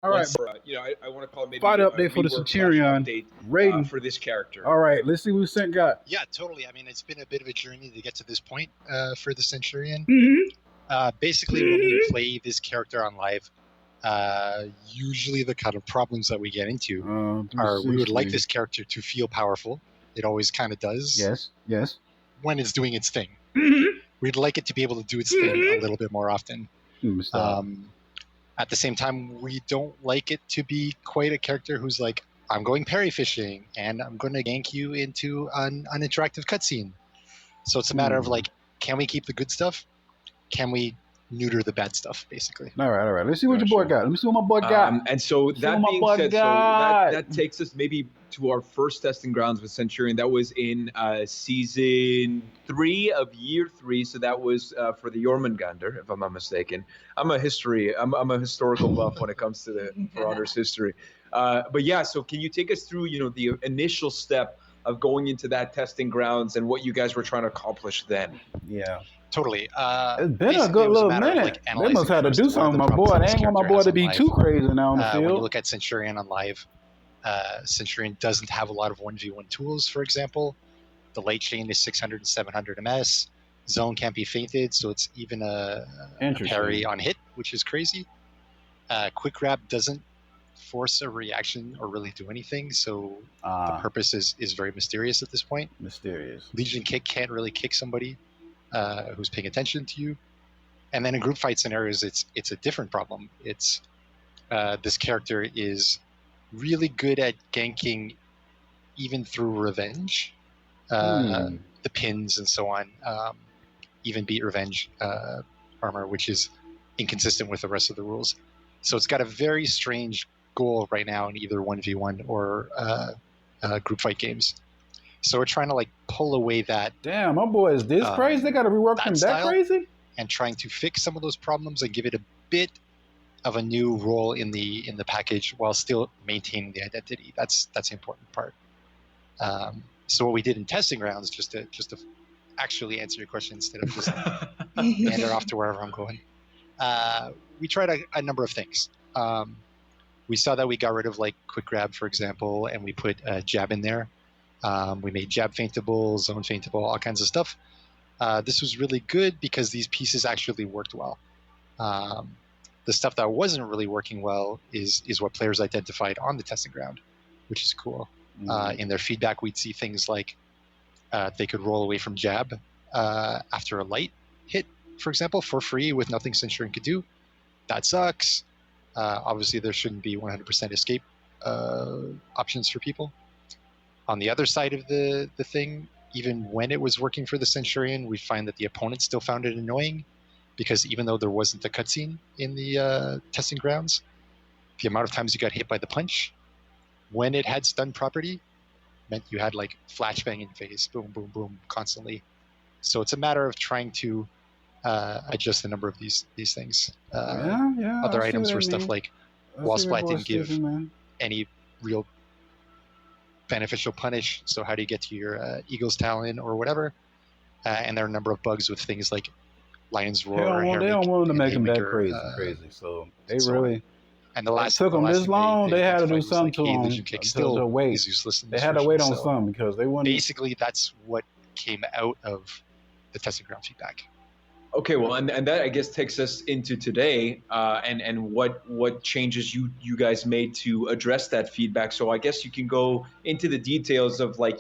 All right. I want to call it maybe Fight a update for the rework / Centurion. update Rating. for this character. All right, let's see what Cent got. Yeah, totally. I mean, it's been a bit of a journey to get to this point for the Centurion. Mm-hmm. Basically, when we play this character on live, usually the kind of problems that we get into are we would like this character to feel powerful. It always kind of does. Yes, yes. When it's doing its thing. Mm-hmm. We'd like it to be able to do its thing a little bit more often. At the same time, we don't like it to be quite a character who's like, I'm going parry fishing and I'm going to gank you into an interactive cutscene. So it's a matter of like, can we keep the good stuff? Can we neuter the bad stuff, basically? All right. Let's see what your boy got. Let me see what my boy got. And so that being said, so that takes us maybe to our first testing grounds with Centurion. That was in season 3 of year 3. So that was for the Jormungandr, if I'm not mistaken. I'm a historical buff when it comes to the For Honor's history. But yeah, so can you take us through, the initial step of going into that testing grounds and what you guys were trying to accomplish then? Yeah. Totally. It's been a good little minute. They must have to do something, my boy. They ain't want my boy to be too crazy now on the field. When you look at Centurion on live, Centurion doesn't have a lot of 1v1 tools, for example. The late chain is 600 and 700 MS. Zone can't be feinted, so it's even a parry on hit, which is crazy. Quick grab doesn't force a reaction or really do anything, so the purpose is very mysterious at this point. Mysterious. Legion kick can't really kick somebody who's paying attention to you. And then in group fight scenarios, it's a different problem. It's this character is really good at ganking even through revenge, the pins and so on, even beat revenge armor, which is inconsistent with the rest of the rules. So it's got a very strange goal right now in either 1v1 or group fight games. So we're trying to like pull away that. Damn, my boy is this crazy. They got to rework him that crazy. And trying to fix some of those problems and give it a bit of a new role in the package while still maintaining the identity. That's the important part. So what we did in testing rounds, just to actually answer your question instead of just meander off to wherever I'm going. We tried a number of things. We saw that we got rid of like quick grab, for example, and we put jab in there. We made jab feintable, zone feintable, all kinds of stuff. This was really good because these pieces actually worked well. The stuff that wasn't really working well is what players identified on the testing ground, which is cool. In their feedback, we'd see things like they could roll away from jab after a light hit, for example, for free with nothing Centurion could do. That sucks. Obviously, there shouldn't be 100% escape options for people. On the other side of the thing, even when it was working for the Centurion, we find that the opponent still found it annoying because even though there wasn't a cutscene in the testing grounds, the amount of times you got hit by the punch when it had stun property meant you had like flashbang in face, boom, boom, boom, constantly. So it's a matter of trying to adjust the number of these things. Other items were stuff like wall splat didn't give any real beneficial punish, so how do you get to your Eagle's Talon or whatever? And there are a number of bugs with things like Lion's Roar. They don't want to make them that crazy. So they really. And the last took them this long. They had to do something to them. Still wait. They had to wait on some because they wouldn't. Basically, that's what came out of the testing ground feedback. Okay, well, and that I guess takes us into today, and what changes you guys made to address that feedback. So I guess you can go into the details of like,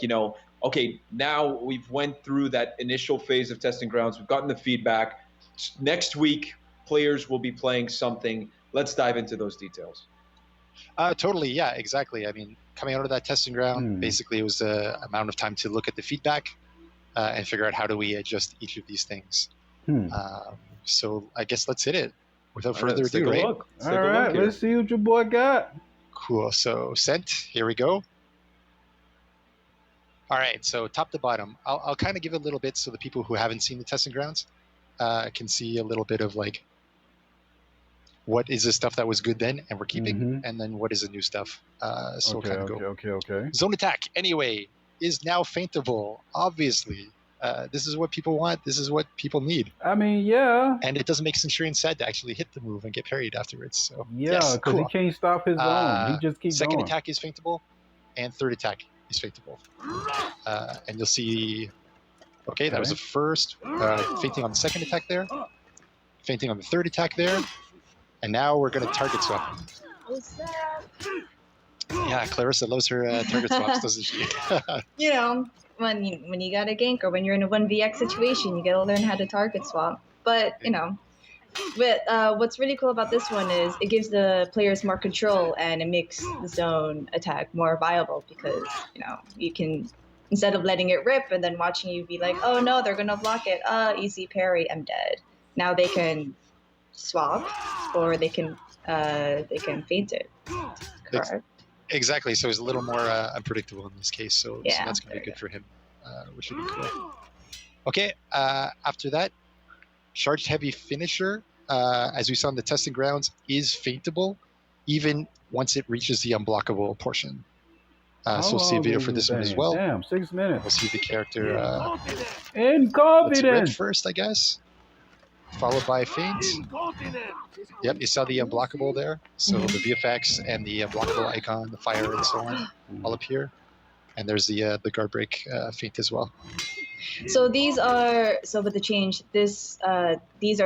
okay, now we've went through that initial phase of testing grounds. We've gotten the feedback. Next week, players will be playing something. Let's dive into those details. Totally, yeah, exactly. I mean, coming out of that testing ground, basically it was the amount of time to look at the feedback and figure out how do we adjust each of these things. So I guess let's hit it without further ado, right? All right, let's see what your boy got. Cool. So sent, here we go. All right, so top to bottom, I'll kind of give it a little bit so the people who haven't seen the testing grounds can see a little bit of like what is the stuff that was good then and we're keeping, and then what is the new stuff. So Okay. Zone attack, anyway, is now feintable, obviously. This is what people want. This is what people need. I mean, yeah. And it doesn't make Centurion sad to actually hit the move and get parried afterwards. So yeah, yes, because cool. he can't stop his own. He just keeps second going. attack is feintable, and third attack is feintable. And you'll see. Okay, that was the first fainting on the second attack there, fainting on the third attack there, and now we're going to target swap. What's that? Yeah, Clarissa loves her target swaps, doesn't she? You know, when you got a gank or when you're in a 1vx situation, you gotta learn how to target swap. But you know, what's really cool about this one is it gives the players more control and it makes the zone attack more viable because you know you can, instead of letting it rip and then watching you be like, oh no, they're gonna block it, easy parry, I'm dead. Now they can swap or they can feint it. Correct. Exactly. So he's a little more unpredictable in this case. So Yeah, that's going to be good for him, which would be cool. Okay. After that, charged heavy finisher, as we saw in the testing grounds, is feintable, even once it reaches the unblockable portion. So we'll see a video for this one as well. Damn, 6 minutes. We'll see the character. Inconfident. First, I guess. Followed by feint. Yep, you saw the unblockable there. So the VFX and the unblockable icon, the fire and so on, all appear. And there's the guard break feint as well. So with the change, these are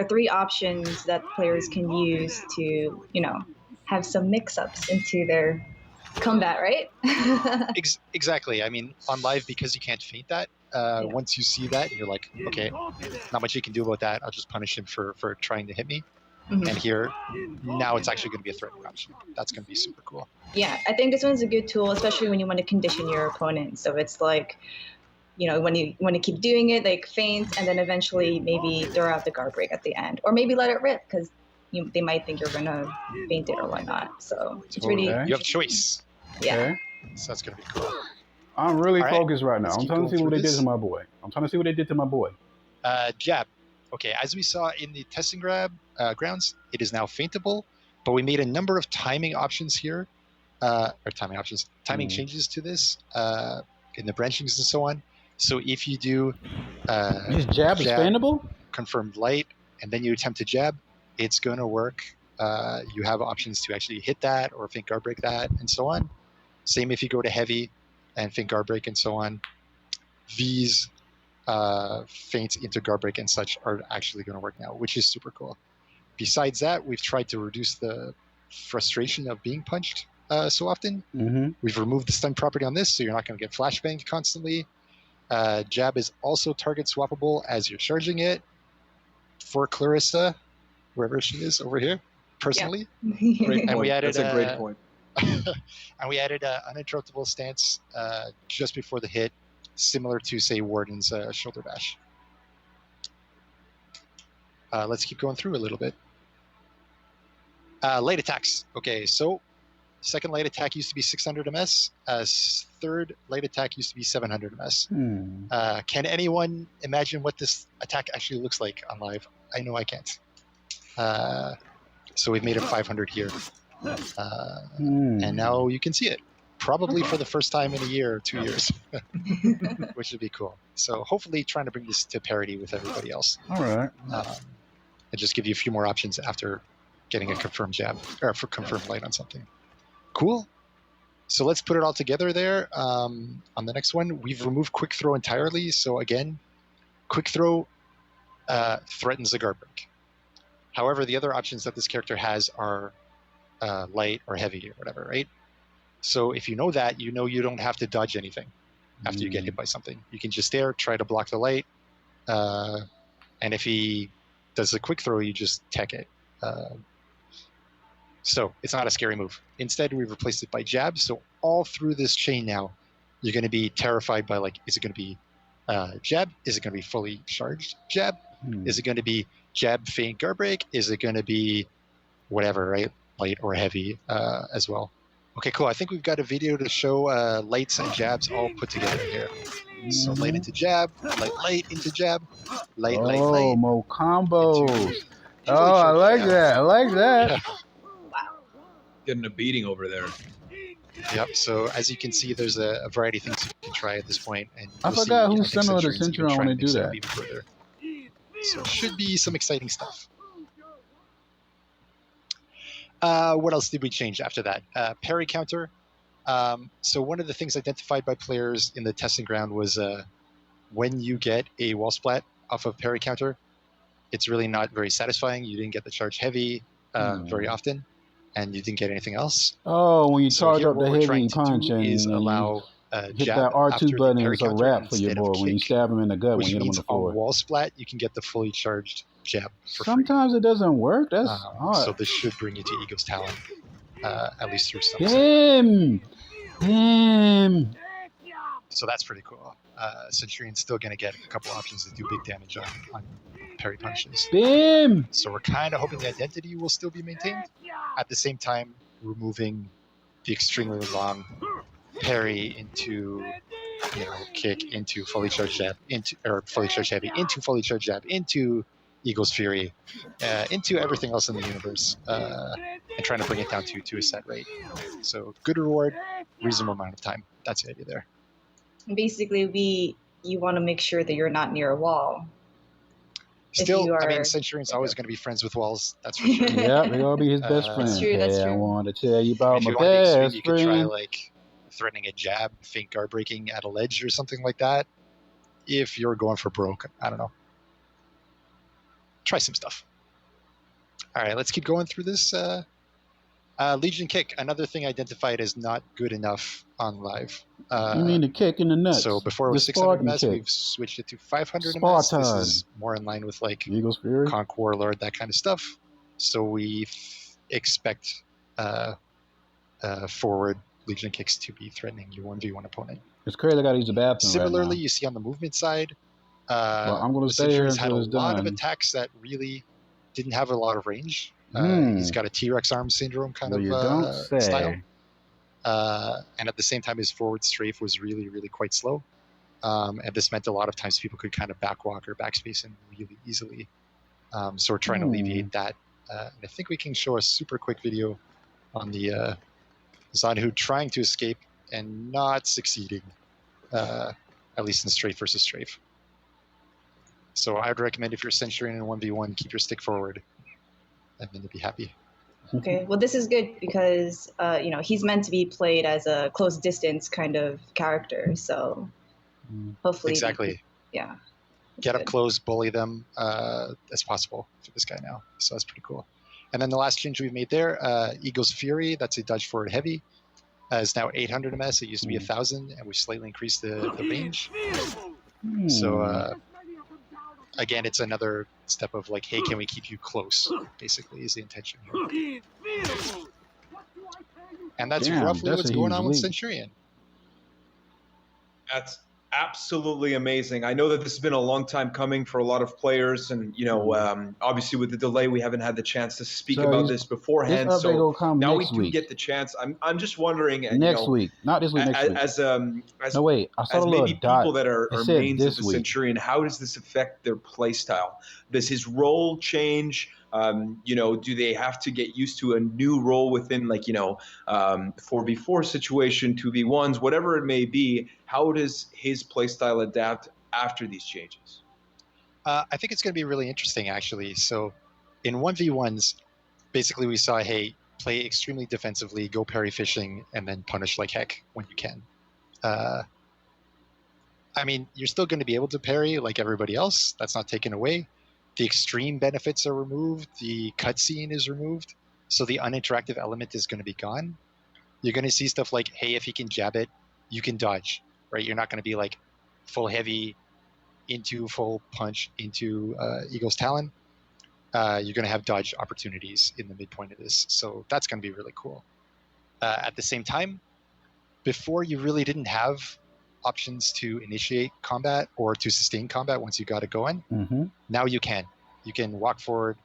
3 options that players can use to, you know, have some mix-ups into their combat, right? Exactly. I mean, on live, because you can't feint that, once you see that, you're like, okay, not much you can do about that. I'll just punish him for trying to hit me. And here, now it's actually going to be a threatening option. That's going to be super cool. Yeah, I think this one's a good tool, especially when you want to condition your opponent. So it's like, you know, when you want to keep doing it, like feint, and then eventually maybe throw out the guard break at the end. Or maybe let it rip, because they might think you're going to feint it or whatnot. So it's really... You have choice. Yeah. Okay. So that's going to be cool. I'm really focused right now. I'm trying to see what they did to my boy. Jab. Okay, as we saw in the testing grounds, it is now feintable, but we made a number of timing options here, timing changes to this in the branchings and so on. So if you do this jab is feintable, confirmed light, and then you attempt to jab, it's going to work. You have options to actually hit that or feint guard break that and so on. Same if you go to heavy and feint guard break and so on. These feints into guard break and such are actually going to work now, which is super cool. Besides that, we've tried to reduce the frustration of being punched so often. We've removed the stun property on this, so you're not going to get flashbanged constantly. Jab is also target swappable as you're charging it. For Clarissa, wherever she is over here, personally. Yeah. Great point. And we added, that's a great point. And we added an uninterruptible stance just before the hit, similar to, say, Warden's shoulder bash. Let's keep going through a little bit. Light attacks. Okay, so second light attack used to be 600 MS. Third light attack used to be 700 MS. Can anyone imagine what this attack actually looks like on live? I know I can't. So we've made it 500 here. And now you can see it. Probably for the first time in a year or 2 years, which would be cool. So hopefully trying to bring this to parity with everybody else. All right. And just give you a few more options after getting a confirmed jab or for confirmed light on something. Cool. So let's put it all together there. On the next one, we've removed quick throw entirely. So again, quick throw threatens the guard break. However, the other options that this character has are light or heavy or whatever, right? So if you know that, you know you don't have to dodge anything after you get hit by something. You can just stare, try to block the light, and if he does a quick throw, you just tech it. So it's not a scary move. Instead, we've replaced it by jab. So all through this chain now, you're going to be terrified by, like, is it going to be jab? Is it going to be fully charged jab? Is it going to be jab, feint, guard break? Is it going to be whatever, right? Light or heavy as well. Okay, cool. I think we've got a video to show lights and jabs all put together here. So light into jab, light into jab, light. Oh, more combos. Oh, I like that. I like that. Getting a beating over there. Yep. So as you can see, there's a variety of things you can try at this point. And I forgot who's similar to Centurion when they do that. Even further. So it should be some exciting stuff. What else did we change after that? Parry counter. So one of the things identified by players in the testing ground was when you get a wall splat off of parry counter, it's really not very satisfying. You didn't get the charge heavy very often, and you didn't get anything else. Oh, when you charge up the heavy punch and is allow hit that R2 button, it's a wrap for your boy when you stab him in the gut when you hit him on the floor. On wall splat, you can get the fully charged jab for Sometimes free. It doesn't work. That's hard. So this should bring you to Ego's Talon, at least through some. Damn. So that's pretty cool. Centurion's still going to get a couple options to do big damage on parry punches. Bam! So we're kind of hoping the identity will still be maintained. At the same time, removing the extremely long parry into, kick into fully charged jab, fully charged heavy, into fully charged jab, into Eagle's Fury, into everything else in the universe, and trying to bring it down to a set rate. So good reward, reasonable amount of time. That's the idea there. Basically, you want to make sure that you're not near a wall. Still, I mean, Centurion's always going to be friends with walls. That's for sure. Yeah, they're going to be his best friend. That's true, that's true. I want to tell you about my best friend. You could try, like, threatening a jab, feint guard breaking at a ledge or something like that. If you're going for broke, I don't know. Try some stuff. All right, let's keep going through this. Legion kick, another thing identified as not good enough on live. You mean the kick in the nuts? So before it was 600 MS, we've switched it to 500 MS. This is more in line with like Eagle's Fury, Conch Warlord, that kind of stuff. So we expect forward Legion kicks to be threatening your 1v1 opponent. It's crazy. I got to use the bathroom. Similarly, right now. You see on the movement side, well, I'm going to stay here until it's done. A lot of done. attacks that really didn't have a lot of range. He's got a T-Rex arm syndrome kind of style. And at the same time, his forward strafe was really, really quite slow. And this meant a lot of times people could kind of backwalk or backspace him really easily. So we're trying to alleviate that. And I think we can show a super quick video on the Zanhu trying to escape and not succeeding, at least in strafe versus strafe. So I would recommend if you're Centurion in 1v1, keep your stick forward, and then you'll be happy. Okay, well, this is good because, he's meant to be played as a close distance kind of character. So hopefully. Exactly. Yeah. Get up close, bully them as possible for this guy now. So that's pretty cool. And then the last change we've made there, Eagle's Fury, that's a dodge forward heavy, is now 800 MS. It used to be 1,000, and we slightly increased the range. So again, it's another step of like, hey, can we keep you close? Basically, is the intention here. And that's roughly what's going on with Centurion. That's absolutely amazing. I know that this has been a long time coming for a lot of players, and obviously with the delay, we haven't had the chance to speak about this beforehand. So now we do get the chance. I'm just wondering. Next week, not this week. Next week. As no wait, I saw as a maybe dot. people that are mains of the week. Centurion, how does this affect their play style? Does his role change? Do they have to get used to a new role within 4v4 situation, 2v1s, whatever it may be? How does his playstyle adapt after these changes? I think it's going to be really interesting, actually. So in 1v1s, basically we saw, hey, play extremely defensively, go parry fishing, and then punish like heck when you can. I mean, you're still going to be able to parry like everybody else. That's not taken away. The extreme benefits are removed. The cutscene is removed. So the uninteractive element is going to be gone. You're going to see stuff like, hey, if he can jab it, you can dodge, right? You're not going to be like full heavy into full punch into Eagle's Talon. You're going to have dodge opportunities in the midpoint of this. So that's going to be really cool. At the same time, before you really didn't have options to initiate combat or to sustain combat once you got it going. Now you can. You can walk forward,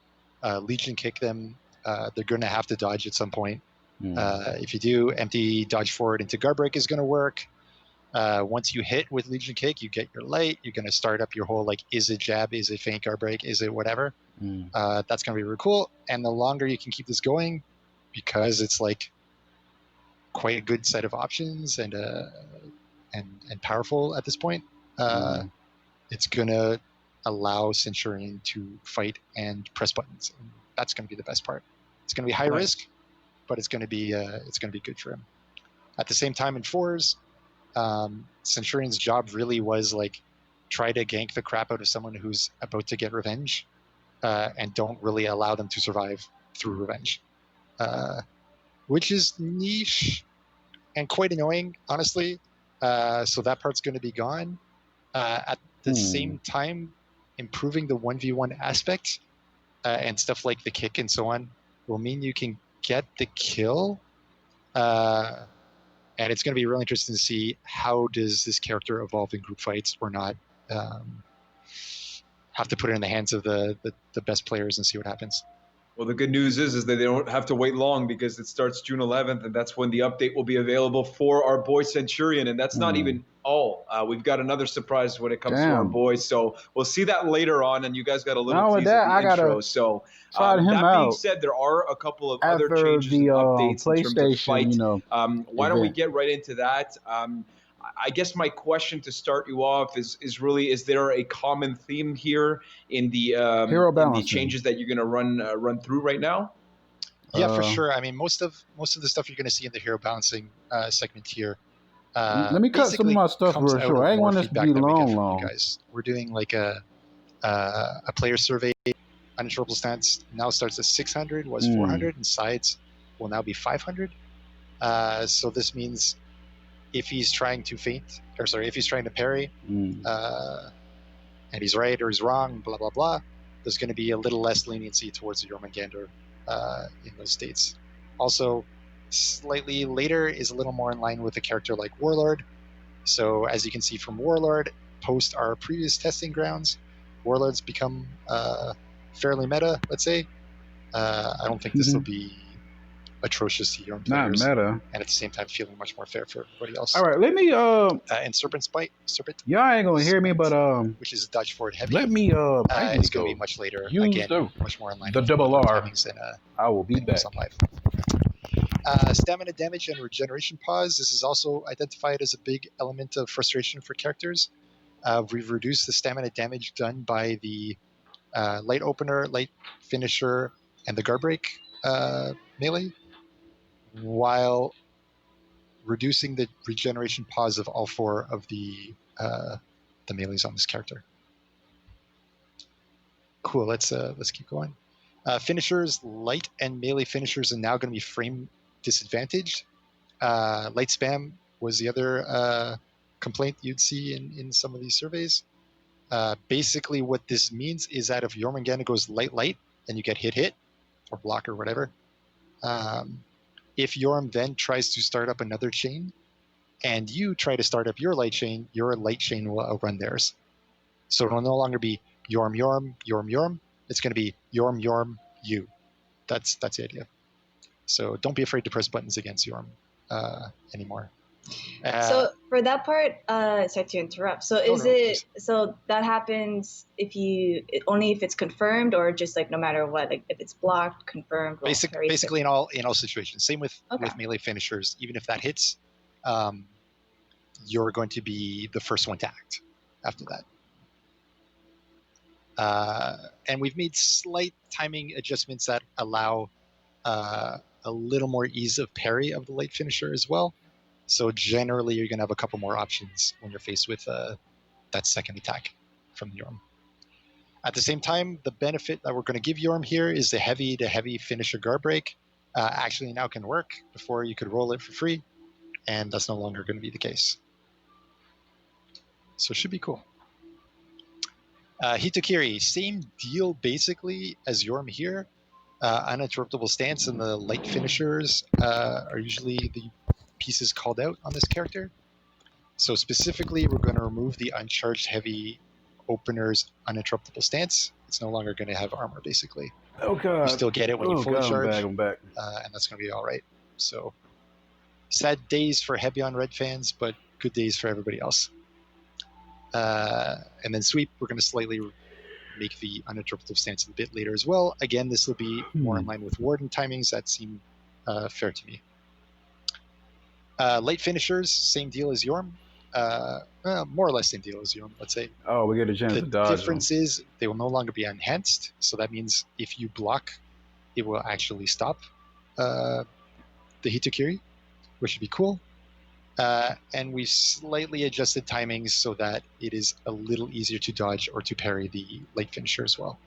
Legion kick them. They're going to have to dodge at some point. If you do, empty dodge forward into guard break is going to work. Once you hit with Legion kick, you get your light. You're going to start up your whole, like, is it jab, is it feint guard break, is it whatever. That's going to be really cool. And the longer you can keep this going, because it's like quite a good set of options and and powerful at this point, it's gonna allow Centurion to fight and press buttons. And that's gonna be the best part. It's gonna be high risk, but it's gonna be good for him. At the same time, in 4s, Centurion's job really was like try to gank the crap out of someone who's about to get revenge, and don't really allow them to survive through revenge, which is niche and quite annoying, honestly. So that part's going to be gone. At the same time, improving the 1v1 aspect and stuff like the kick and so on will mean you can get the kill. And it's going to be really interesting to see how does this character evolve in group fights or not. Have to put it in the hands of the best players and see what happens. Well, the good news is that they don't have to wait long because it starts June 11th, and that's when the update will be available for our boy Centurion. And that's not even all. We've got another surprise when it comes to our boys. So we'll see that later on, and you guys got a little tease at the intro. So that being said, there are a couple of other changes and updates in terms of fight. Why don't we get right into that? I guess my question to start you off is really, is there a common theme here in the changes that you're going to run through right now? Yeah, for sure. I mean, most of the stuff you're going to see in the hero balancing segment here. Let me cut some of my stuff real short. I ain't want this to be long. Guys, we're doing like a player survey. Uninterruptible stance now starts at 600, was 400, and sides will now be 500. So this means if he's trying to feint, if he's trying to parry, and he's right or he's wrong, blah, blah, blah, there's going to be a little less leniency towards the Jormungandr in those states. Also, slightly later is a little more in line with a character like Warlord. So as you can see from Warlord, post our previous testing grounds, Warlord's become fairly meta, let's say. I don't think this will be atrocious to your own players. Not meta. And at the same time feeling much more fair for everybody else. All right, let me and Serpent. Y'all ain't gonna hear me, but which is dodge forward heavy. Let me it's gonna be much later. Again, much more in line the with double R. Than, I will be back. Stamina damage and regeneration pause. This is also identified as a big element of frustration for characters. We've reduced the stamina damage done by the light opener, light finisher, and the guard break melee, while reducing the regeneration pause of all 4 of the melees on this character. Cool. Let's keep going. Finishers, light and melee finishers are now going to be frame disadvantaged. Light spam was the other complaint you'd see in some of these surveys. Basically, what this means is that if Jormungandr goes light, and you get hit, or block or whatever, if Yorm then tries to start up another chain, and you try to start up your light chain will outrun theirs. So it will no longer be Yorm, Yorm, Yorm, Yorm. It's going to be Yorm, Yorm, you. That's the idea. So don't be afraid to press buttons against Yorm anymore. So for that part, sorry to interrupt. So so that happens if it's confirmed, or just like no matter what, like if it's blocked, confirmed? Basically in all situations. Same with melee finishers. Even if that hits, you're going to be the first one to act after that. And we've made slight timing adjustments that allow a little more ease of parry of the light finisher as well. So generally, you're going to have a couple more options when you're faced with that second attack from Yorm. At the same time, the benefit that we're going to give Yorm here is the heavy-to-heavy finisher guard break. Actually now can work. Before you could roll it for free, and that's no longer going to be the case. So it should be cool. Hitokiri, same deal basically as Yorm here. Uninterruptible stance and the light finishers are usually the pieces called out on this character. So specifically, we're going to remove the uncharged heavy opener's uninterruptible stance. It's no longer going to have armor, basically. Okay. You still get it when you fully charge, I'm back. And that's going to be all right. So sad days for heavy on red fans, but good days for everybody else. And then sweep, we're going to slightly make the uninterruptible stance a bit later as well. Again, this will be more in line with Warden timings that seem fair to me. Late finishers, same deal as Yorm. more or less same deal as Yorm, let's say. Oh, we get a chance to dodge. The difference is they will no longer be enhanced. So that means if you block, it will actually stop the Hitokiri, which would be cool. And we've slightly adjusted timings so that it is a little easier to dodge or to parry the late finisher as well.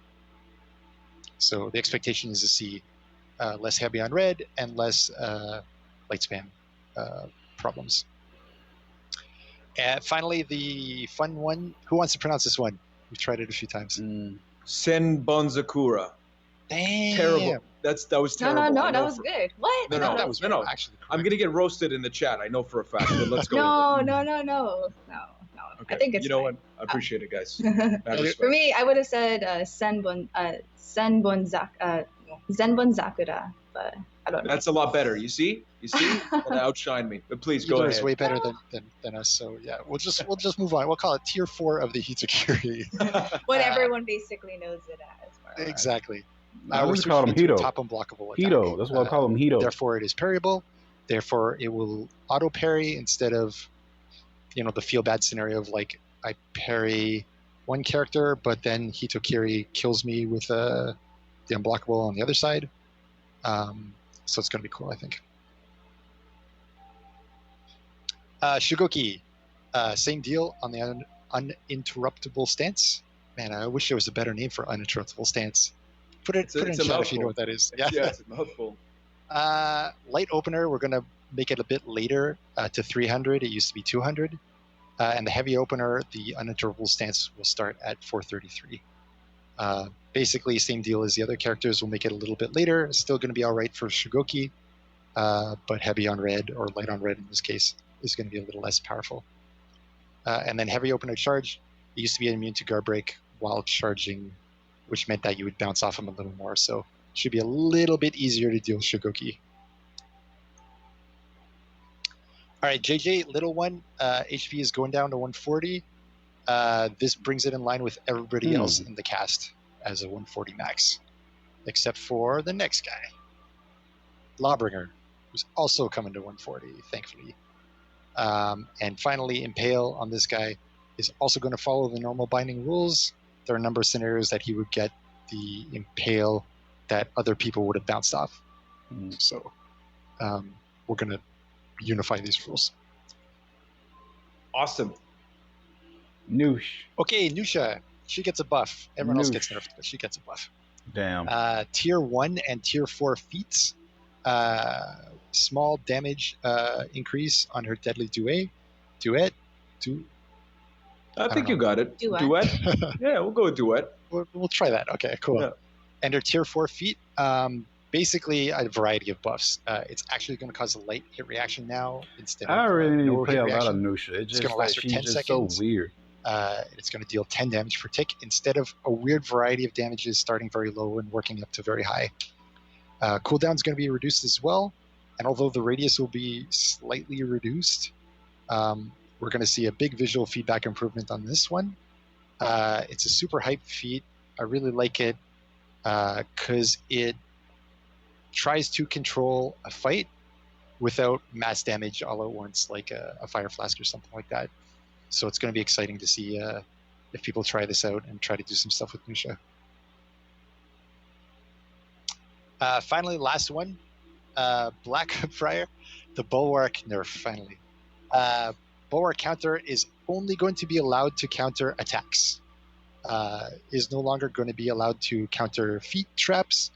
So the expectation is to see less heavy on red and less light spam problems. Finally, the fun one. Who wants to pronounce this one? We've tried it a few times. Senbonzakura. Damn. Terrible. That was terrible. No, that was good. What? No, that was actually correct. I'm gonna get roasted in the chat. I know for a fact. But let's go. No. Okay. I think it's what? I appreciate it, guys. For me, I would have said Zenbonzakura, but I don't know. That's a lot better. You see? That outshined me. But please go ahead. It's way better than us. So yeah, we'll just move on. We'll call it tier 4 of the Hitokiri. What everyone basically knows it as. Exactly. We just call him Hito. Top unblockable attack. Hito. That's why I call him Hito. Therefore, it is parryable. Therefore, it will auto parry instead of, the feel bad scenario of like I parry one character, but then Hitokiri kills me with the unblockable on the other side. So it's going to be cool, I think. Shugoki, same deal on the uninterruptible stance. Man, I wish there was a better name for uninterruptible stance. Put it in chat if you know what that is. Yeah, it's a mouthful. Light opener, we're going to make it a bit later to 300. It used to be 200. And the heavy opener, the uninterruptible stance will start at 433. Basically, same deal as the other characters. We'll make it a little bit later. It's still going to be all right for Shugoki, but heavy on red, or light on red in this case, is going to be a little less powerful. And then heavy opener charge, it used to be immune to guard break while charging, which meant that you would bounce off him a little more. So it should be a little bit easier to deal Shugoki. All right, JJ, little one, HP is going down to 140. This brings it in line with everybody else in the cast as a 140 max, except for the next guy, Lawbringer, who's also coming to 140, thankfully. And finally, Impale on this guy is also going to follow the normal binding rules. There are a number of scenarios that he would get the Impale that other people would have bounced off. So we're going to unify these rules. Awesome. Noosh. Okay, Nusha. She gets a buff. Everyone else gets nerfed, but she gets a buff. Damn. Tier 1 and Tier 4 feats. Small damage increase on her deadly duet. I think you got it. Duet? Yeah, we'll go with duet. We'll try that. Okay, cool. Yeah. And her Tier 4 feat, basically a variety of buffs. It's actually going to cause a light hit reaction now instead of I really need to play a reaction. lot of Nusha. It's going to last for 10 seconds. So weird. It's going to deal 10 damage per tick instead of a weird variety of damages starting very low and working up to very high. Cooldown is going to be reduced as well. And although the radius will be slightly reduced, we're going to see a big visual feedback improvement on this one. It's a super hype feat. I really like it because it tries to control a fight without mass damage all at once, like a fire flask or something like that. So it's going to be exciting to see if people try this out and try to do some stuff with Nusha. Finally, last one, Blackfriar, the Bulwark nerf, finally. Bulwark counter is only going to be allowed to counter attacks. Is no longer going to be allowed to counter feet traps.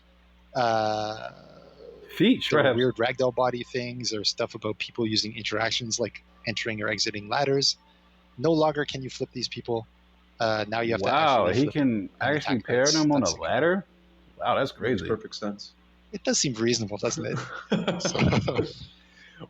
Feet traps? Weird ragdoll body things or stuff about people using interactions like entering or exiting ladders. No longer can you flip these people. Now you have to actually flip. He can actually pair them on a ladder? Wow, that's crazy. Makes perfect sense. It does seem reasonable, doesn't it?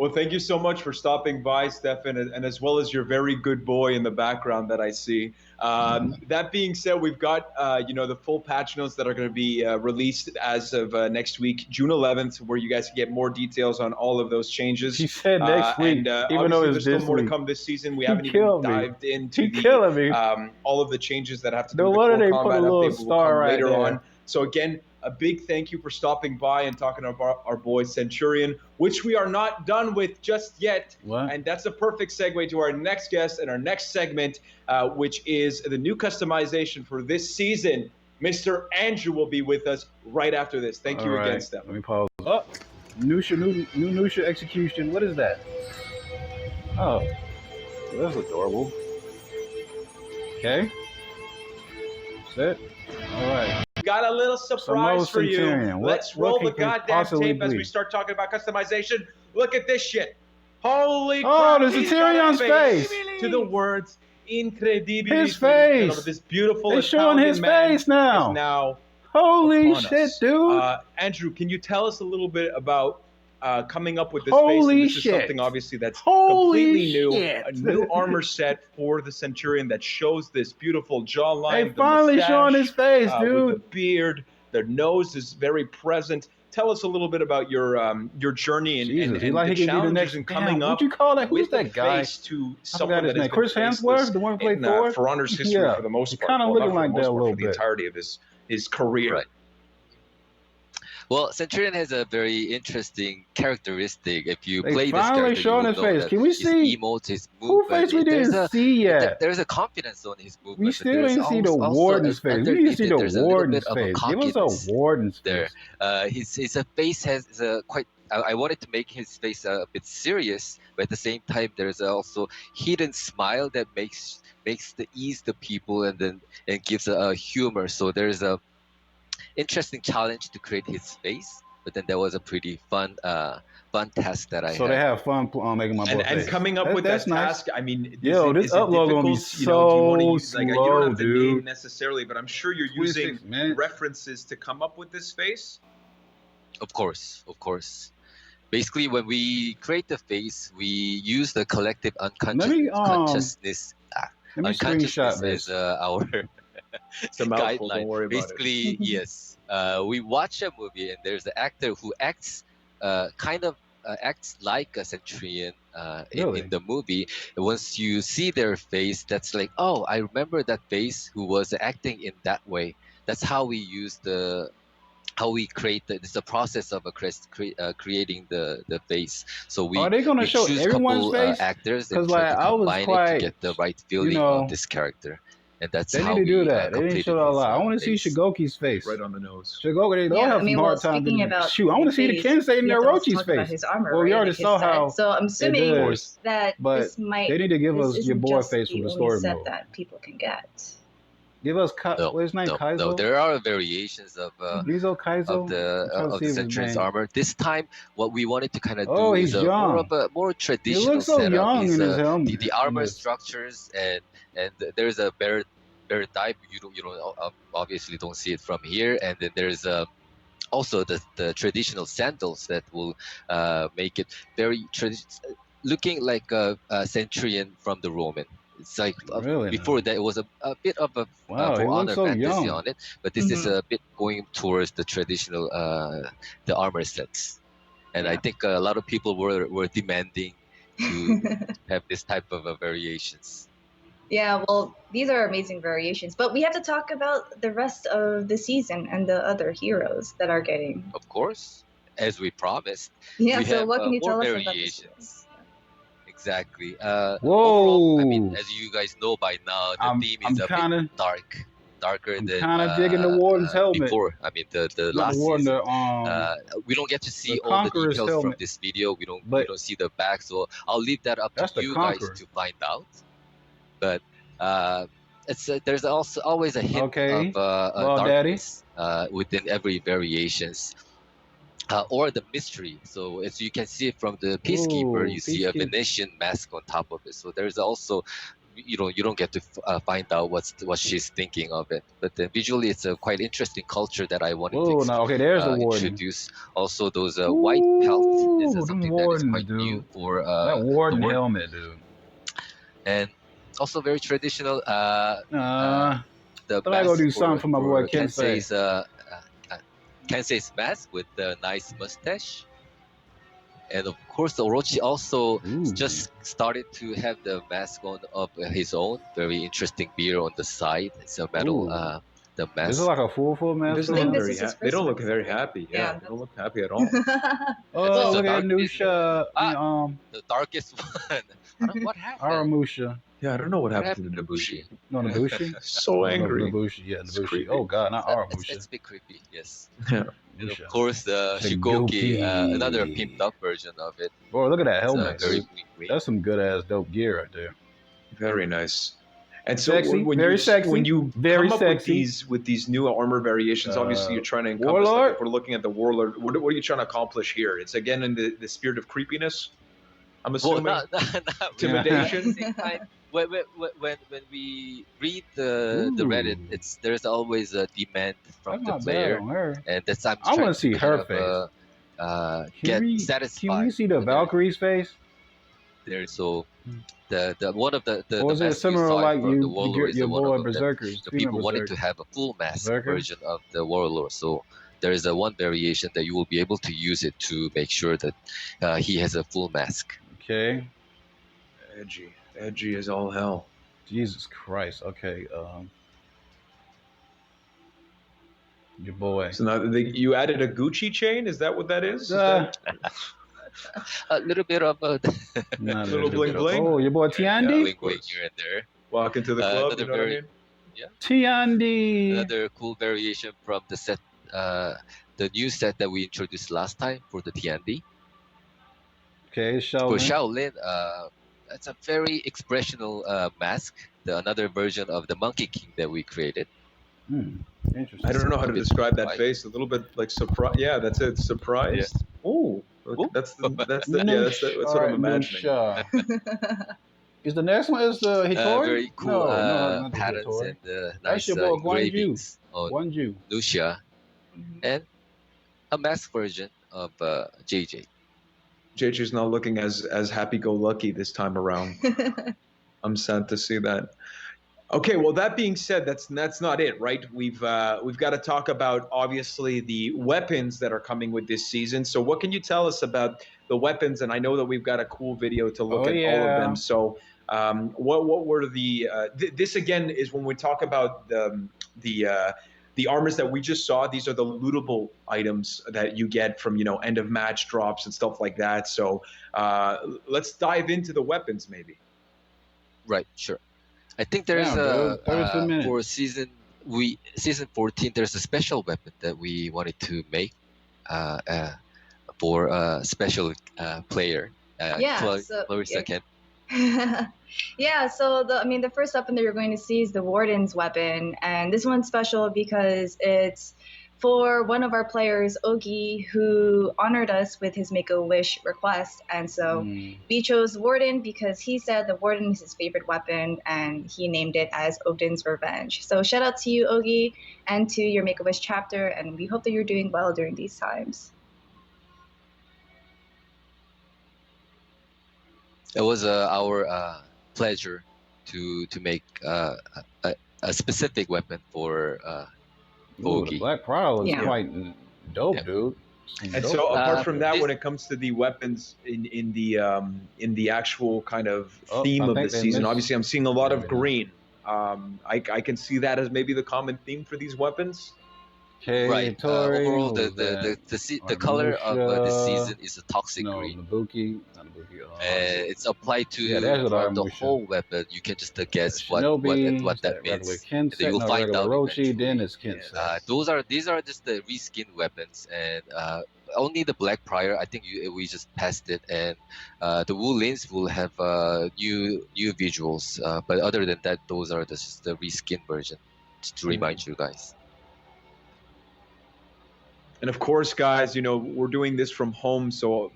Well, thank you so much for stopping by, Stefan, and as well as your very good boy in the background that I see. That being said, we've got the full patch notes that are going to be released as of next week, June 11th, where you guys can get more details on all of those changes. He said next week, even though it's there's still more to come this season. We haven't even dived into all of the changes that have to do with the core combat update. Will come later on. So again, a big thank you for stopping by and talking about our boy Centurion, which we are not done with just yet. What? And that's a perfect segue to our next guest and our next segment, which is the new customization for this season. Mr. Andrew will be with us right after this. Thank you again, Steph. Let me pause. Oh, new Nusha execution. What is that? Oh, that's adorable. Okay. Set. All right. Got a little surprise for you. Let's roll the goddamn tape as we start talking about customization. Look at this shit. Holy crap. Oh, there's a Tyrion's face. To the words incredible. His face. This beautiful They're showing his face now. Holy shit, dude. Andrew, can you tell us a little bit about coming up with this Holy face? This shit. is something obviously that's completely new. Shit. A new armor set for the Centurion that shows this beautiful jawline. They finally showing his face, dude. With the beard, the nose is very present. Tell us a little bit about your journey and the challenges in coming up. What you call that? Who's that guy? To someone that is Chris Hemsworth, the one who played Thor. For Honor's history, for the most part, kind of looking like that a little bit. For the entirety of his career. Right. Well, Centurion has a very interesting characteristic. If you play this character, showing his face. Can we see his emotes, his movement? Who face we didn't see yet? There's a confidence on his movement. We still didn't see the Warden's face. We need to see the Warden's face. Give us a Warden's face. His face has a quite. I wanted to make his face a bit serious, but at the same time, there's also hidden smile that makes the ease the people and gives a humor. So there's a interesting challenge to create his face, but then there was a pretty fun task that I had. So they have fun making my boy face. And coming up with that task, I mean, this upload gonna be so slow, you don't have the name necessarily, but I'm sure you're using references to come up with this face. Of course. Basically, when we create the face, we use the collective unconsciousness. Unconsciousness is our guideline. Don't worry about Basically, yes. We watch a movie and there's an actor who acts acts like a Centurion in the movie. And once you see their face, that's like, oh, I remember that face who was acting in that way. That's how we use how we create it's the process of creating the face. So we are they going to show everyone's face? Actors and try to combine it to get the right feeling of this character. And that's they how need to do that. They didn't show a lot. I want to see Shigoki's face. Right on the nose. Shigoki, they have some hard time. Shoot, I want to see the Kensei and Orochi's face. His armor, well, we already saw how. So I'm assuming that this might. They need to give us your boy face with the story mode. That people can get. Give us what's his name? Kaizo? No, there are variations of the Centurion's armor. This time, what we wanted to kind of do is more traditional setup. The armor structures and there's a bear type. You don't obviously don't see it from here, and then there's also the traditional sandals that will make it very looking like a Centurion from the Roman. It's like before that it was a bit of a for honor fantasy on it, but this is a bit going towards the traditional the armor sets, and I think a lot of people were demanding to have this type of variations. Yeah, well, these are amazing variations, but we have to talk about the rest of the season and the other heroes that are getting. Of course, as we promised. Yeah, we so have, what can you tell us about this? Exactly. Whoa! Overall, I mean, as you guys know by now, the theme is a bit darker than kind of digging the Warden's helmet. Before, I mean, the last season, we don't get to see all the details from this video. We don't see the back, so I'll leave that up to you guys to find out. But there's also always a hint of darkness within every variations. Or the mystery. So as you can see from the Peacekeeper, you see a Venetian mask on top of it. So there's also, you don't get to find out what she's thinking of it. But then visually, it's a quite interesting culture that I wanted to introduce. Also, those white pelt is something that is quite new for that Warden helmet, dude. And also very traditional. I gotta do something for my boy Kensei's mask with the nice mustache. And of course, Orochi also just started to have the mask on of his own. Very interesting beard on the side. It's a metal the mask. This is like a full mask. They don't look very happy. Yeah, they don't look happy at all. Oh, look at Nusha. The darkest one. I don't know what happened. Aramusha. Yeah, I don't know what happened to Nabushi. No, Nabushi? So angry. Nabushi, yeah, Nabushi. Oh, God, not Aramusha. It's a bit creepy, yes. Yeah. And of course, the Shugoki, another pimped up version of it. Boy, look at that helmet. That's some good-ass dope gear right there. Very nice. And so sexy, when you come up with these new armor variations, obviously you're trying to encompass, like if we're looking at the Warlord, what are you trying to accomplish here? It's again in the spirit of creepiness, I'm assuming? Not intimidation? When we read the Reddit, there's always a demand from the player, and that's I want to see her face. Get satisfied. Can we see the Valkyrie's face? There, so the one of the or was it similar like your boy Berserkers? The people wanted to have a full mask version of the Warlord, so there is a one variation that you will be able to use it to make sure that he has a full mask. Okay. Edgy as all hell. Jesus Christ. Okay. Your boy. So now you added a Gucci chain? Is that what that is? A little bit of a little bling bling. Oh, your boy Tiandi? Bling bling here and there. Walk into the club, you know what I mean? Yeah. Tiandi. Another cool variation from the set, the new set that we introduced last time for the Tiandi. Okay, Shaolin. For Shaolin, that's a very expressional mask. Another version of the Monkey King that we created. Interesting. I don't know how to describe that face. A little bit like surprise. Yeah, that's it. Surprised. Yeah. Oh, that's what I'm imagining. Is the next one the Hitori? Very cool patterns and nice engravings on Lucia, and a mask version of JJ. JJ's not looking as happy-go-lucky this time around. I'm sad to see that. Okay, well, that being said, that's not it, right? We've got to talk about, obviously, the weapons that are coming with this season. So what can you tell us about the weapons? And I know that we've got a cool video to look at all of them. So what were the this again is when we talk about the armors that we just saw. These are the lootable items that you get from end of match drops and stuff like that. So let's dive into the weapons maybe. Right, sure. I think there's for season 14. There's a special weapon that we wanted to make for a special player. Clarissa can. Yeah, so the first weapon that you're going to see is the Warden's weapon, and this one's special because it's for one of our players, Ogi, who honored us with his Make-A-Wish request. And so we chose Warden because he said the Warden is his favorite weapon, and he named it as Odin's Revenge. So shout out to you, Ogi, and to your Make-A-Wish chapter, and we hope that you're doing well during these times. It was our pleasure to make a specific weapon for Ogi. The Black Prowl is quite dope, dude. And so apart from that, when it comes to the weapons in the actual kind of theme of the season, obviously I'm seeing a lot of green. I can see that as maybe the common theme for these weapons. Okay, right. Overall, the color of this season is a toxic green. Nabuki. It's applied to the whole weapon. You can just guess what that means. And then you'll find out. Roshi, then it's these are just the reskin weapons, and only the Black Prior. I think we just passed it, and the Woolins will have new visuals. But other than that, those are just the reskin version. Just to remind you guys. And of course, guys, we're doing this from home, so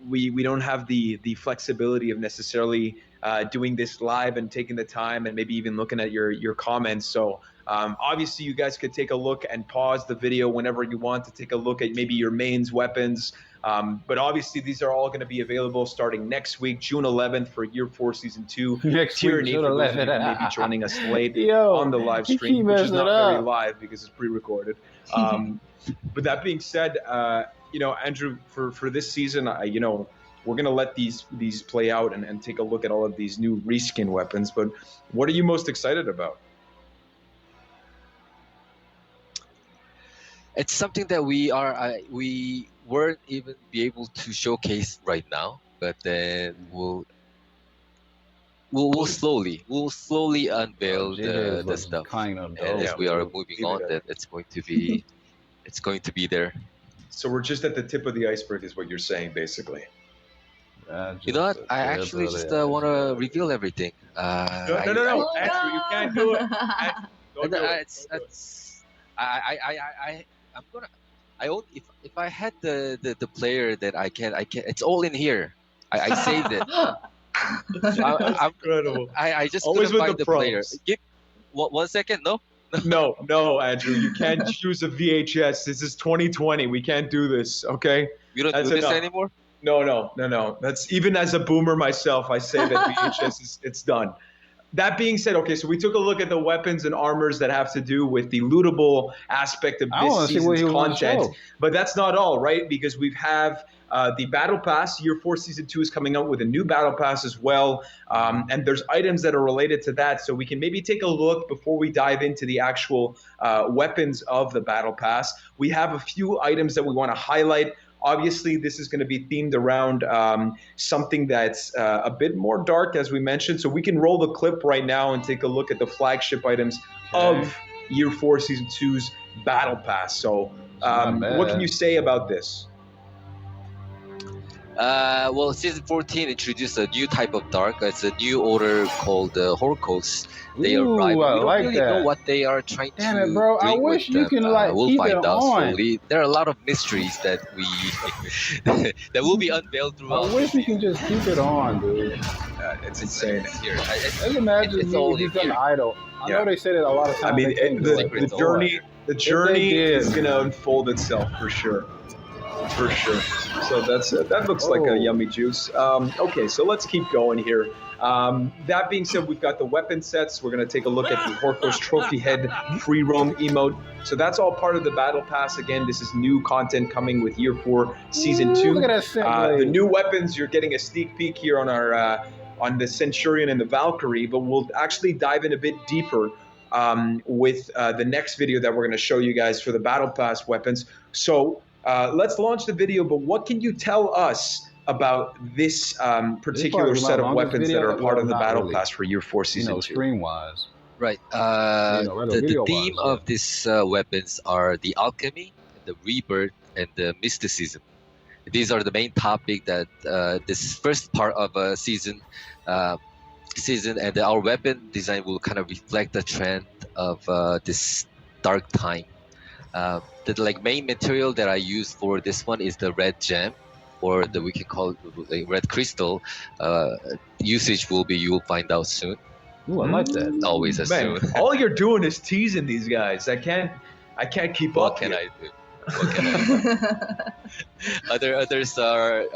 we don't have the flexibility of necessarily doing this live and taking the time and maybe even looking at your comments. So obviously, you guys could take a look and pause the video whenever you want to take a look at maybe your mains weapons. But obviously, these are all going to be available starting next week, June 11th for Year 4 Season 2. Tyranny, for those of you who may be joining us late on the live stream, which is not very live because it's pre-recorded. But that being said, Andrew, for this season, we're going to let these play out and take a look at all of these new reskin weapons. But what are you most excited about? it's something that we weren't even be able to showcase right now, but then we'll slowly unveil the stuff, kind of and as we are moving on, that it's going to be there. So we're just at the tip of the iceberg, is what you're saying, basically. You know what? I actually just want to reveal everything. No, Andrew, you can't do it. I'm gonna. I own, if I had the player that I can. It's all in here. I saved it. That's incredible. I just always couldn't with find the player. Give 1 second. No. No, Andrew, you can't choose a VHS. This is 2020. We can't do this. Okay. You don't do this anymore. No. That's, even as a boomer myself, I say that VHS it's done. That being said, okay, so we took a look at the weapons and armors that have to do with the lootable aspect of this season's content, but that's not all, right? Because we have the Battle Pass. Year 4 Season 2 is coming out with a new Battle Pass as well, and there's items that are related to that, so we can maybe take a look before we dive into the actual weapons of the Battle Pass. We have a few items that we want to highlight. Obviously, this is going to be themed around something that's a bit more dark, as we mentioned. So we can roll the clip right now and take a look at the flagship items of Year 4 Season 2's Battle Pass. So what can you say about this? Well, Season 14 introduced a new type of dark. It's a new order called Horkos. They arrive. We don't really know what they are trying to it, bro. bring I wish with you them. can We'll keep find it out on. slowly. There are a lot of mysteries that we that will be unveiled throughout. I wish you can just keep it on, dude. It's insane. It's here. Let's imagine if you become idle. I know they say that a lot of times. I mean, the journey is going to unfold itself for sure. For sure. So that looks like a yummy juice. Okay, so let's keep going here. That being said, we've got the weapon sets. We're going to take a look at the Horkos Trophy Head free roam emote. So that's all part of the Battle Pass. Again, this is new content coming with Year 4 Season 2. Look at that the new weapons, you're getting a sneak peek here on our on the Centurion and the Valkyrie, but we'll actually dive in a bit deeper with the next video that we're going to show you guys for the Battle Pass weapons. So let's launch the video, but what can you tell us about this particular set of weapons that are a part of the Battle Pass for Year 4 Season 2? Stream-wise. Right. The theme of these weapons are the alchemy, the rebirth, and the mysticism. These are the main topic that this first part of a season, and our weapon design will kind of reflect the trend of this dark time. The main material that I use for this one is the red gem, or we can call it red crystal. Usage will be, you will find out soon. Ooh, I like that. Always assume. Man, all you're doing is teasing these guys. I can't keep up. What can I do? Others are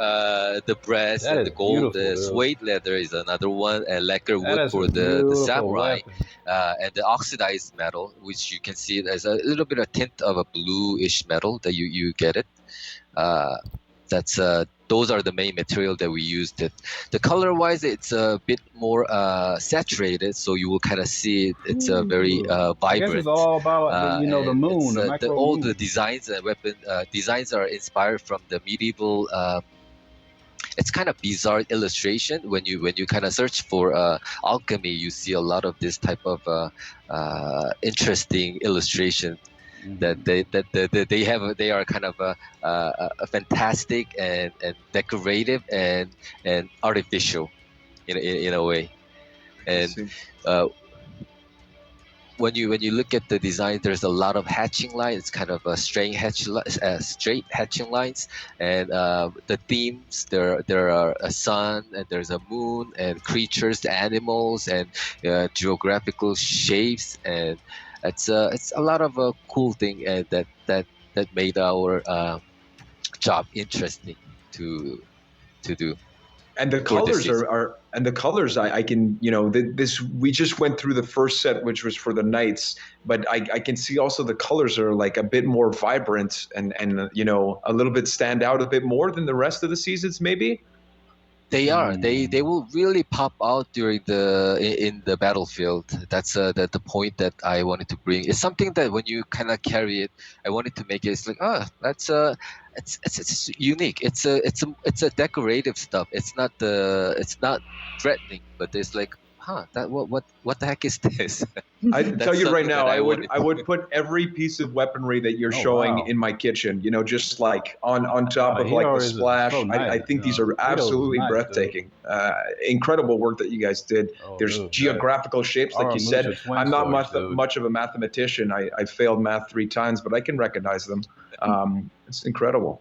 the brass and the gold. The suede leather is another one, and lacquer wood for the samurai, and the oxidized metal, which you can see as a little bit of tint of a bluish metal that you get it. Those are the main material that we used. The color wise, it's a bit more saturated, so you will kind of see it. It's a very vibrant. I guess it's all about the moon. All the designs and weapon designs are inspired from the medieval. It's kind of bizarre illustration. When you kind of search for alchemy, you see a lot of this type of interesting illustration. That they are kind of a fantastic and decorative and artificial in a way. And when you look at the design, there's a lot of hatching lines. It's kind of a straight hatching lines, and the themes there are a sun and there's a moon and creatures, animals, and geographical shapes, and it's a lot of a cool thing that made our job interesting to do. And the colors I can, this, we just went through the first set, which was for the knights, but I can see also the colors are like a bit more vibrant and a little bit stand out a bit more than the rest of the seasons, maybe. They are. They will really pop out during in the battlefield. That's the point that I wanted to bring. It's something that when you kind of carry it, I wanted to make it. It's like that's it's unique. It's a decorative stuff. It's not threatening, but it's like that what the heck is this? I tell you right now, I would put every piece of weaponry that you're showing in my kitchen. You know, just like on top of like the splash. So nice. I think these are absolutely breathtaking. Incredible work that you guys did. There's geographical shapes, like you said. I'm not much of a mathematician. I failed math 3 times, but I can recognize them. It's incredible.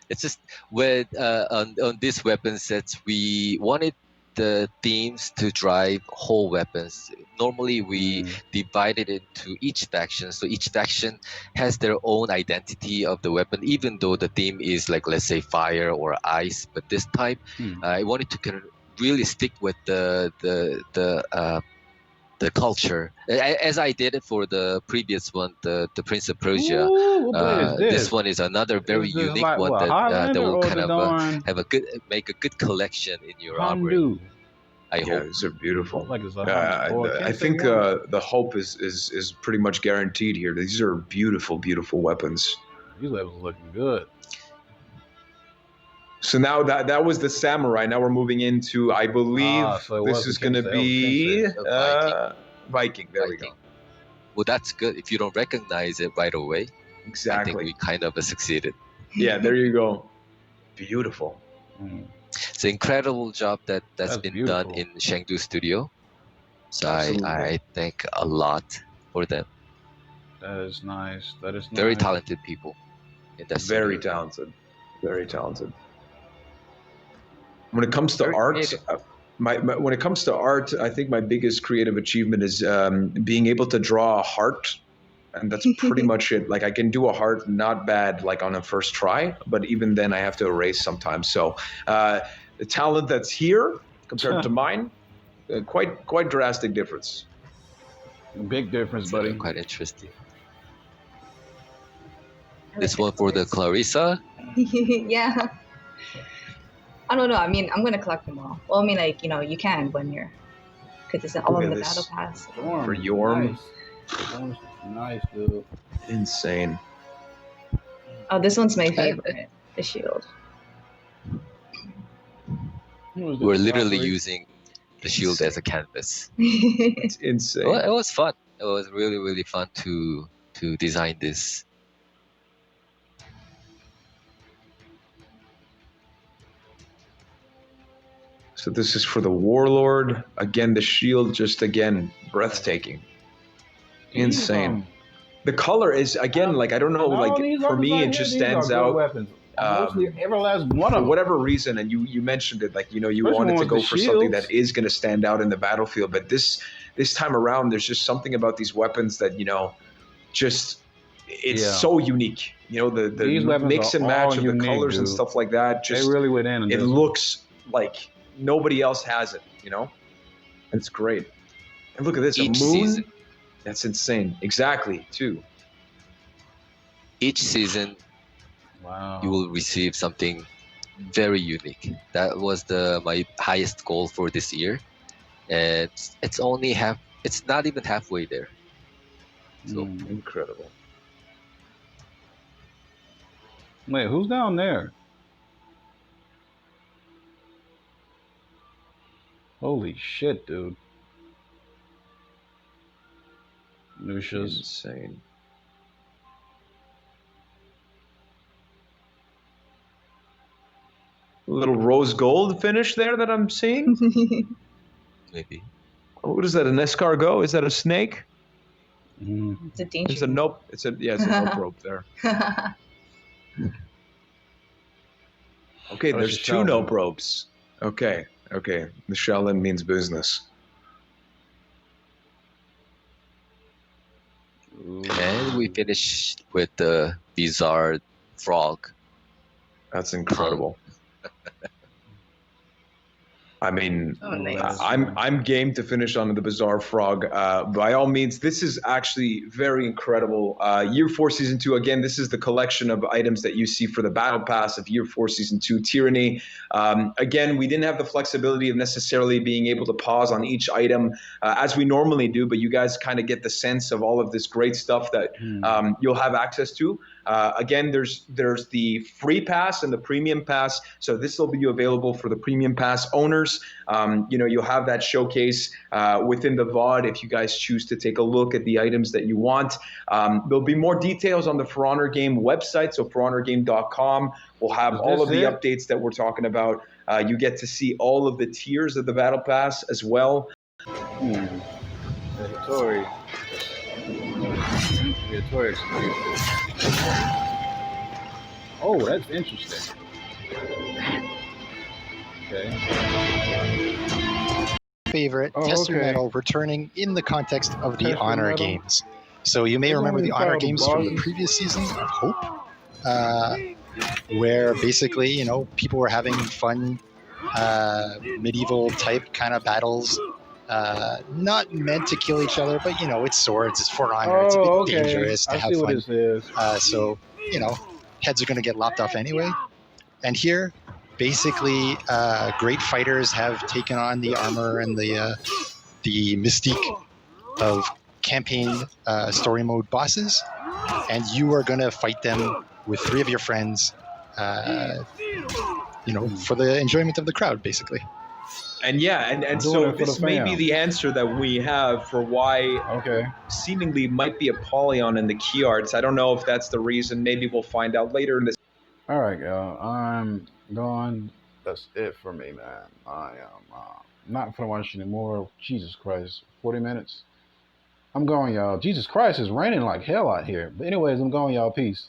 It's just with on these weapon sets, we wanted the themes to drive whole weapons. Normally we divide it into each faction, so each faction has their own identity of the weapon, even though the theme is like, let's say, fire or ice. But this time I wanted to kind of really stick with the culture, as I did it for the previous one, the Prince of Persia. This one is another very unique one that will kind of make a good collection in your armory. I hope. These are beautiful. I think the hope is pretty much guaranteed here. These are beautiful, beautiful weapons. These weapons are looking good. So now that was the samurai. Now we're moving into, I believe, this is going to be Viking. There we go. Well, that's good. If you don't recognize it right away, exactly. I think we kind of succeeded. Yeah, there you go. Beautiful. It's an incredible job that's been done in Chengdu studio. So I thank a lot for them. That is nice. That is very talented people. In that very talented. Very talented. When it comes to art, when it comes to art, I think my biggest creative achievement is being able to draw a heart, and that's pretty much it. Like I can do a heart not bad, like on a first try, but even then I have to erase sometimes. So the talent that's here compared to mine, quite drastic difference. Big difference, buddy. Quite interesting. This one for the Clarissa. Yeah. I don't know. I mean, I'm gonna collect them all. Well, I mean, like, you know, you can when you're, because it's all in the battle pass. For Yorm. Nice, dude. Insane. Oh, this one's my favorite. The shield. We're literally using the shield as a canvas. It's insane. Well, it was fun. It was really, really fun to design this. So this is for the Warlord. Again, the shield, just again, breathtaking. Insane. The color is, again, like, I don't know, like, for me, it just stands out. Mostly every last one of them. For whatever reason, and you mentioned it, like, you know, you wanted to go for something that is going to stand out in the battlefield. But this time around, there's just something about these weapons that, you know, just, it's so unique. You know, the mix and match of the colors and stuff like that. Just, they really went in. It looks like nobody else has it, you know? And it's great. And look at this, a moon. Season. That's insane. Exactly, too. Each season, you will receive something very unique. That was my highest goal for this year. And it's not even halfway there. So incredible. Wait, who's down there? Holy shit, dude. Lucius. Insane. A little rose gold finish there that I'm seeing. Maybe. What is that, an escargot? Is that a snake? It's a danger. It's a nope. It's a nope rope there. Okay, there's 2 nope ropes. Okay. The Shaolin means business. And we finished with the bizarre frog. That's incredible. I mean, nice. I'm game to finish on the Bizarre Frog. By all means, this is actually very incredible. Year 4 Season 2, again, this is the collection of items that you see for the Battle Pass of Year 4 Season 2 Tyranny. Again, we didn't have the flexibility of necessarily being able to pause on each item as we normally do, but you guys kind of get the sense of all of this great stuff that you'll have access to. Again, there's the free pass and the premium pass. So this will be available for the premium pass owners. You'll have that showcase within the VOD if you guys choose to take a look at the items that you want. There'll be more details on the For Honor Game website, so forhonorgame.com. We'll have all of the updates that we're talking about. You get to see all of the tiers of the Battle Pass as well. Tory exclusive. Oh, that's interesting. Okay. Favorite Tester Medal returning in the context of the Honor Games. So you may remember the Honor Games from the previous season of Hope, where basically, people were having fun medieval type kind of battles. Not meant to kill each other, but it's swords, it's For Honor, it's a bit dangerous to have fun. So, heads are going to get lopped off anyway. And here, basically, great fighters have taken on the armor and the mystique of campaign story mode bosses, and you are going to fight them with 3 of your friends, for the enjoyment of the crowd, basically. And so this may be the answer that we have for why seemingly might be a Polyon in the key arts. I don't know if that's the reason. Maybe we'll find out later in this. All right, y'all. I'm gone. That's it for me, man. I am not going to watch anymore. Jesus Christ. 40 minutes. I'm going, y'all. Jesus Christ, it's raining like hell out here. But anyways, I'm going, y'all. Peace.